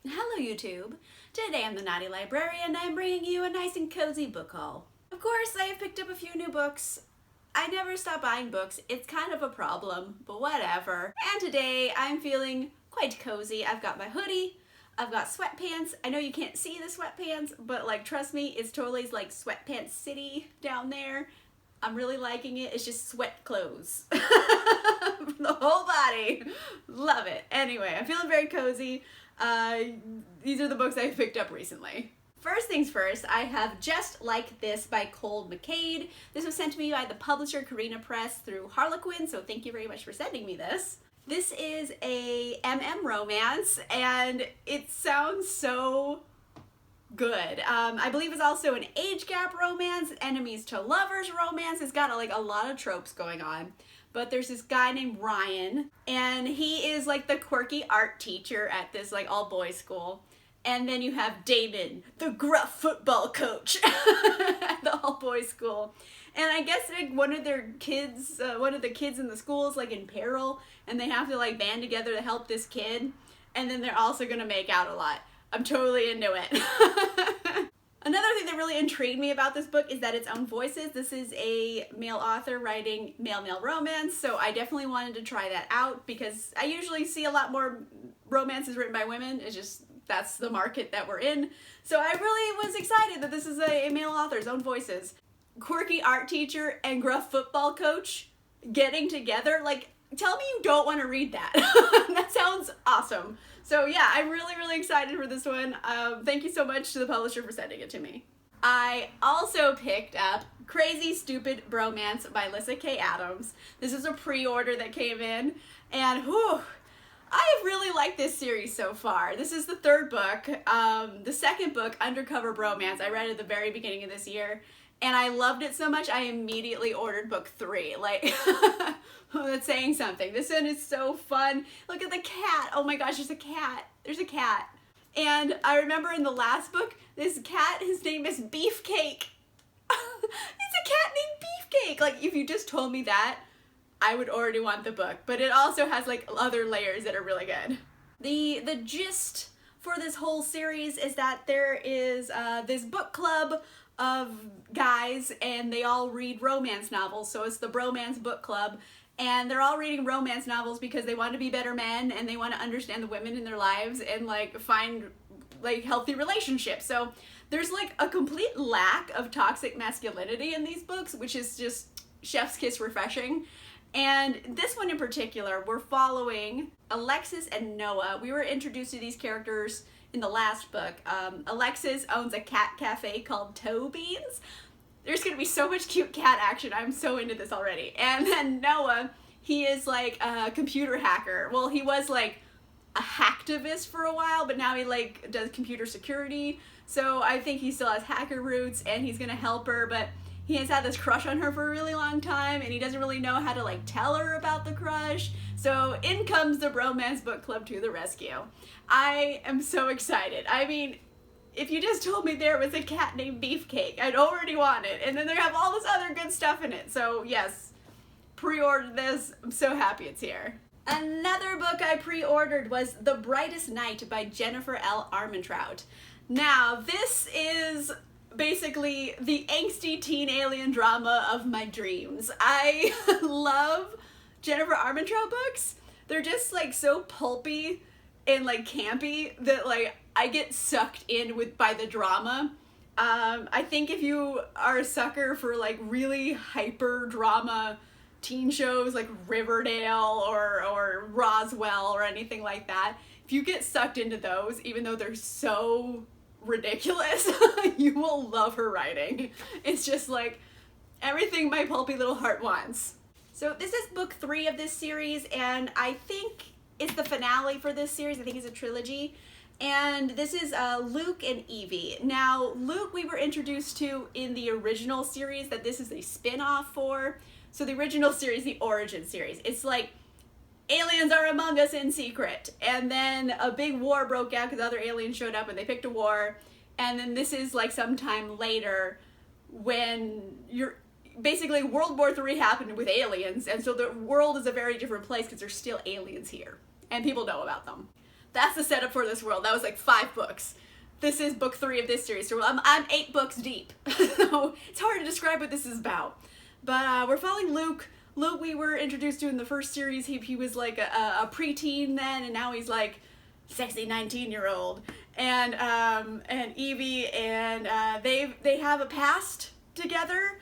Hello YouTube! Today I'm the Naughty Librarian and I'm bringing you a nice and cozy book haul. Of course, I have picked up a few new books. I never stop buying books, it's kind of a problem, but whatever. And today I'm feeling quite cozy. I've got my hoodie, I've got sweatpants. I know you can't see the sweatpants, but like trust me, it's totally like sweatpants city down there. I'm really liking it. It's just sweat clothes. The whole body. Love it. Anyway, I'm feeling very cozy. These are the books I've picked up recently. First things first, I have Just Like This by Cole McCade. This was sent to me by the publisher Carina Press through Harlequin, so thank you very much for sending me this. This is a romance, and it sounds so good. I believe it's also an age gap romance, enemies to lovers romance. It's got like a lot of tropes going on. But there's this guy named Ryan, and he is like the quirky art teacher at this like all boys school. And then you have Damon, the gruff football coach at the all boys school. And I guess like one of the kids in the school is like in peril, and they have to like band together to help this kid. And then they're also gonna make out a lot. I'm totally into it. Another thing that really intrigued me about this book is that its own voices. This is a male author writing male romance, so I definitely wanted to try that out because I usually see a lot more romances written by women. It's just, that's the market that we're in. So I really was excited that this is a male author's own voices. Quirky art teacher and gruff football coach getting together, like, tell me you don't want to read that. That sounds awesome. So yeah, I'm really excited for this one. Thank you so much to the publisher for sending it to me. I also picked up Crazy Stupid Bromance by Lyssa Kay Adams. This is a pre-order that came in, and whew, I have really liked this series so far. This is the third book. The second book, Undercover Bromance, I read at the very beginning of this year, and I loved it so much I immediately ordered book 3. Like, that's saying something. This one is so fun. Look at the cat. Oh my gosh, there's a cat. There's a cat. And I remember in the last book, this cat, his name is Beefcake. It's a cat named Beefcake. Like, if you just told me that, I would already want the book. But it also has like other layers that are really good. The gist for this whole series is that there is this book club of guys, and they all read romance novels. So it's the Bromance book club. And they're all reading romance novels because they want to be better men and they want to understand the women in their lives and like find like healthy relationships. So there's like a complete lack of toxic masculinity in these books, which is just chef's kiss refreshing. And this one in particular, we're following Alexis and Noah. We were introduced to these characters in the last book. Alexis owns a cat cafe called Toe Beans. There's gonna be so much cute cat action. I'm so into this already. And then Noah, he is like a computer hacker. Well, he was like a hacktivist for a while, but now he like does computer security. So I think he still has hacker roots and he's gonna help her, but he has had this crush on her for a really long time and he doesn't really know how to like tell her about the crush. So in comes the Bromance book club to the rescue. I am so excited. I mean, if you just told me there was a cat named Beefcake, I'd already want it. And then they have all this other good stuff in it. So yes, pre-ordered this. I'm so happy it's here. Another book I pre-ordered was The Brightest Night by Jennifer L. Armentrout. Now, this is basically the angsty teen alien drama of my dreams. I love Jennifer Armentrout books. They're just like so pulpy and like campy that like I get sucked in by the drama. I think if you are a sucker for like really hyper drama teen shows like Riverdale or Roswell or anything like that, if you get sucked into those, even though they're so ridiculous, you will love her writing. It's just like everything my pulpy little heart wants. So this is book 3 of this series, and I think it's the finale for this series. I think it's a trilogy. And this is Luke and Evie. Now, Luke we were introduced to in the original series that this is a spin-off for. So the original series, the origin series, it's like aliens are among us in secret. And then a big war broke out because other aliens showed up and they picked a war. And then this is like sometime later when basically World War III happened with aliens. And so the world is a very different place because there's still aliens here. And people know about them. That's the setup for this world. That was like 5 books. This is book 3 of this series, so I'm 8 books deep. So it's hard to describe what this is about. But we're following Luke. Luke, we were introduced to in the first series. He was like a preteen then, and now he's like sexy 19-year-old. And Evie, and they have a past together.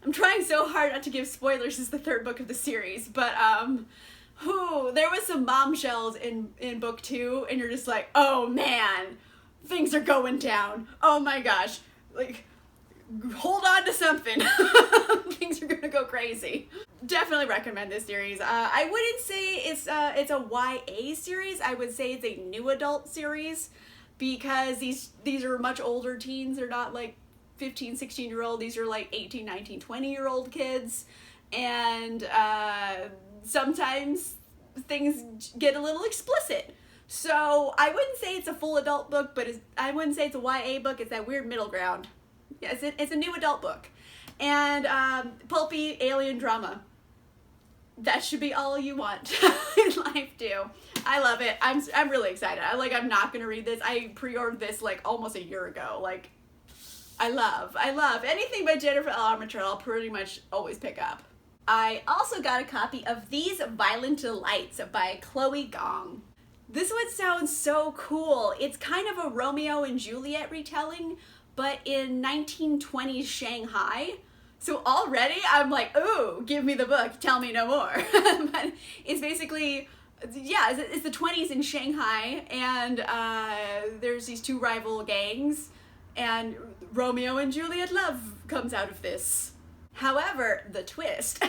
I'm trying so hard not to give spoilers. This is the 3rd book of the series, but there was some bombshells in book 2, and you're just like, oh man, things are going down. Oh my gosh, like, hold on to something. Things are gonna go crazy. Definitely recommend this series. I wouldn't say it's a YA series. I would say it's a new adult series, because these are much older teens. They're not like 15, 16-year-old. These are like 18, 19, 20-year-old kids. And sometimes things get a little explicit. So I wouldn't say it's a full adult book, but I wouldn't say it's a YA book. It's that weird middle ground. Yeah, it's a new adult book. And pulpy alien drama. That should be all you want in life too. I love it. I'm really excited. I'm not gonna read this. I pre-ordered this like almost a year ago. Like, I love anything by Jennifer L. Armentrout. I'll pretty much always pick up. I also got a copy of These Violent Delights by Chloe Gong. This one sounds so cool. It's kind of a Romeo and Juliet retelling, but in 1920s Shanghai. So already I'm like, ooh, give me the book, tell me no more. But it's basically, yeah, it's the 20s in Shanghai, and there's these 2 rival gangs, and Romeo and Juliet love comes out of this. However, the twist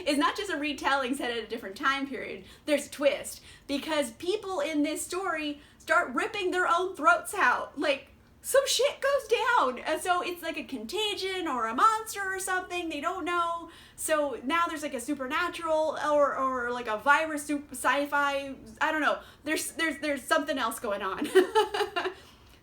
is not just a retelling set at a different time period. There's a twist, because people in this story start ripping their own throats out. Like, some shit goes down. And so it's like a contagion or a monster or something. They don't know. So now there's like a supernatural or like a virus, sci-fi. I don't know. There's something else going on.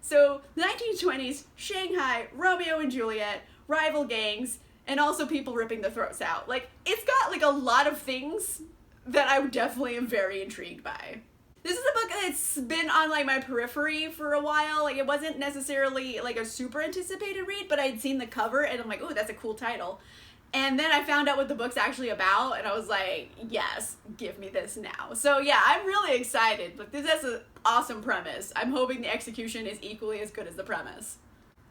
So 1920s, Shanghai, Romeo and Juliet, rival gangs, and also people ripping their throats out. Like, it's got like a lot of things that I definitely am very intrigued by. This is a book that's been on like my periphery for a while. Like, it wasn't necessarily like a super anticipated read, but I'd seen the cover and I'm like, oh, that's a cool title. And then I found out what the book's actually about, and I was like, yes, give me this now. So yeah, I'm really excited. But this has an awesome premise. I'm hoping the execution is equally as good as the premise.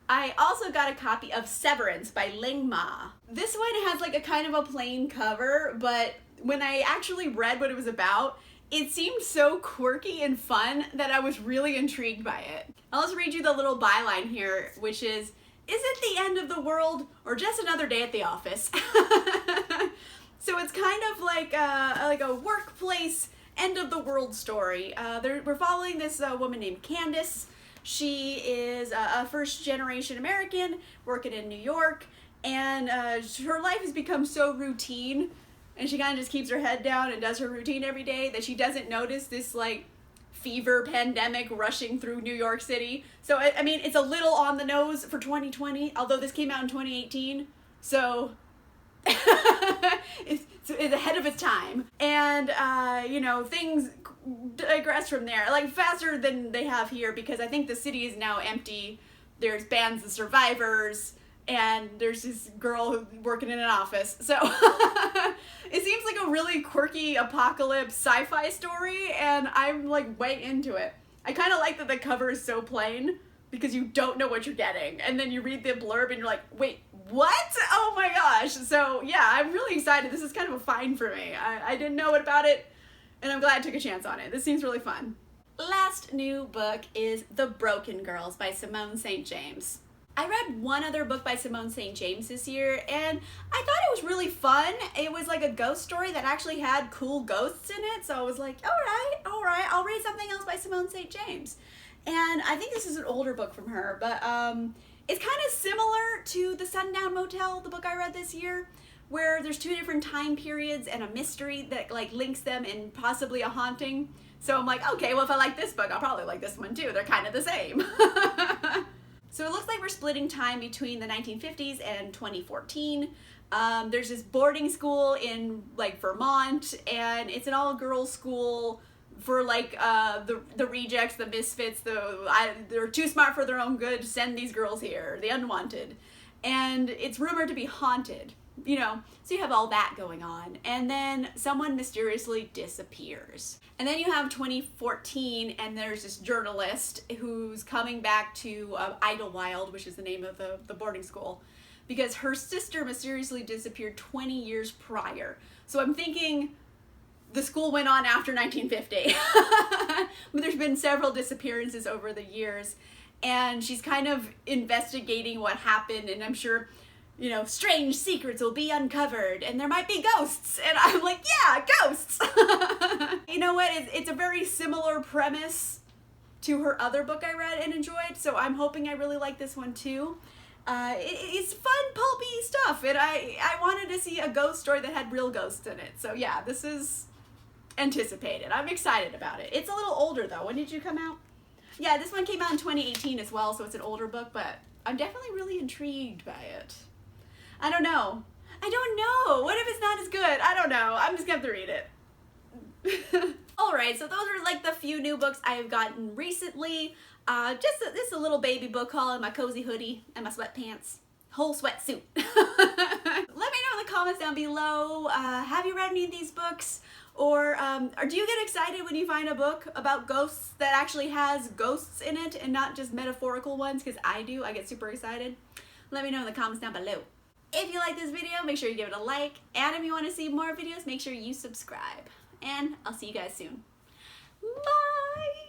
I also got a copy of Severance by Ling Ma. This one has like a kind of a plain cover, but when I actually read what it was about, it seemed so quirky and fun that I was really intrigued by it. I'll just read you the little byline here, which is it the end of the world or just another day at the office? So it's kind of like a workplace end of the world story. We're following this woman named Candace. She is a first-generation American working in New York, and her life has become so routine, and she kind of just keeps her head down and does her routine every day, that she doesn't notice this like fever pandemic rushing through New York City. So I mean, it's a little on the nose for 2020, although this came out in 2018, so it's ahead of its time. And you know, things digress from there, like faster than they have here, because I think the city is now empty. There's bands of survivors, and there's this girl working in an office. So it seems like a really quirky apocalypse sci-fi story, and I'm like way into it. I kind of like that the cover is so plain, because you don't know what you're getting, and then you read the blurb and you're like, wait, what? Oh my gosh. So yeah, I'm really excited. This is kind of a find for me. I didn't know about it, and I'm glad I took a chance on it. This seems really fun. Last new book is The Broken Girls by Simone St. James. I read one other book by Simone St. James this year, and I thought it was really fun. It was like a ghost story that actually had cool ghosts in it, so I was like, all right, I'll read something else by Simone St. James. And I think this is an older book from her, but it's kind of similar to The Sundown Motel, the book I read this year, where there's 2 different time periods and a mystery that like links them and possibly a haunting. So I'm like, okay, well, if I like this book, I'll probably like this one too. They're kind of the same. So it looks like we're splitting time between the 1950s and 2014. There's this boarding school in like Vermont, and it's an all-girls school for like the rejects, the misfits, they're too smart for their own good. Send these girls here, the unwanted, and it's rumored to be haunted. You know, so you have all that going on, and then someone mysteriously disappears. And then you have 2014, and there's this journalist who's coming back to Idlewild, which is the name of the boarding school, because her sister mysteriously disappeared 20 years prior. So I'm thinking the school went on after 1950. But there's been several disappearances over the years, and she's kind of investigating what happened, and I'm sure, you know, strange secrets will be uncovered and there might be ghosts. And I'm like, yeah, ghosts. You know what? It's a very similar premise to her other book I read and enjoyed. So I'm hoping I really like this one too. It's fun, pulpy stuff. And I wanted to see a ghost story that had real ghosts in it. So yeah, this is anticipated. I'm excited about it. It's a little older though. When did you come out? Yeah, this one came out in 2018 as well. So it's an older book, but I'm definitely really intrigued by it. I don't know. What if it's not as good? I don't know. I'm just gonna have to read it. Alright, so those are like the few new books I have gotten recently. This a little baby book haul in my cozy hoodie and my sweatpants. Whole sweatsuit. Let me know in the comments down below. Have you read any of these books? Or do you get excited when you find a book about ghosts that actually has ghosts in it and not just metaphorical ones? Because I do. I get super excited. Let me know in the comments down below. If you like this video, make sure you give it a like, and if you want to see more videos, make sure you subscribe. And I'll see you guys soon. Bye!